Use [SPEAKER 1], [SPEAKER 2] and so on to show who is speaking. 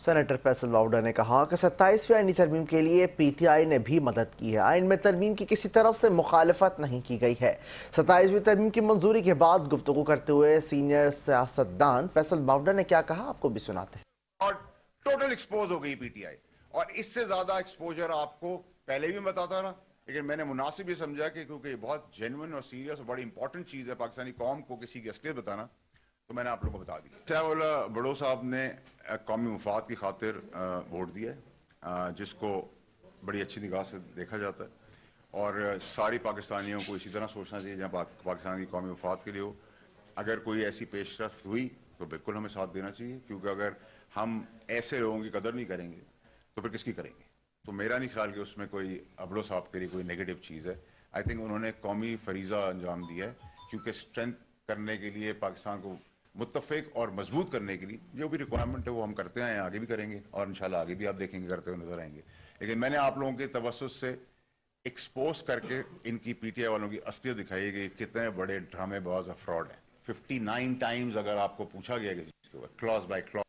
[SPEAKER 1] Senator Faisal बाउडा ने कहा कि 27वीं आईनी तरमीम के लिए पीटीआई ने भी मदद की है। आइन में तरमीम की किसी तरफ से मुखालफत नहीं की गई है। 27वीं तरमीम की मंजूरी के बाद गुफ्तगू करते हुए सीनियर सियासतदान फैसल बाउडा ने क्या कहा, आपको भी सुनाते हैं।
[SPEAKER 2] और टोटल एक्सपोज हो गई पीटीआई, और इससे ज्यादा एक्सपोजर आपको पहले भी बताता रहा, लेकिन मैंने मुनासिब ये समझा कि क्योंकि बहुत जेन्युइन और सीरियस और बड़ी इंपॉर्टेंट चीज है पाकिस्तानी कौम को किसी की असलियत बताना, तो मैंने आप लोगों को बता दी। चावला बड़ो साहब ने कौमी मुफाद की खातिर वोट दिया है, जिसको बड़ी अच्छी निगाह से देखा जाता है, और सारी पाकिस्तानियों को इसी तरह सोचना चाहिए जहाँ पाकिस्तान की कौमी मुफाद के लिए हो। अगर कोई ऐसी पेशरफ हुई तो बिल्कुल हमें साथ देना चाहिए, क्योंकि अगर हम ऐसे लोगों की कदर नहीं करेंगे तो फिर किसकी करेंगे। तो मेरा नहीं ख्याल कि उसमें कोई अबड़ो साहब के लिए कोई नेगेटिव चीज़ है। आई थिंक उन्होंने कौमी फरीज़ा अंजाम दिया है, क्योंकि स्ट्रेंथ करने के लिए, पाकिस्तान को मुत्तफ़िक और मजबूत करने के लिए जो भी रिक्वायरमेंट है वो हम करते हैं, आगे भी करेंगे, और इंशाल्लाह आगे भी आप देखेंगे करते हुए नजर आएंगे। लेकिन मैंने आप लोगों के तवज्जुह से एक्सपोज करके इनकी पीटीआई वालों की असलियत दिखाई कि कितने बड़े ड्रामेबाज और फ्रॉड है। 59 टाइम्स अगर आपको पूछा गया कि क्लॉज बाय क्लॉज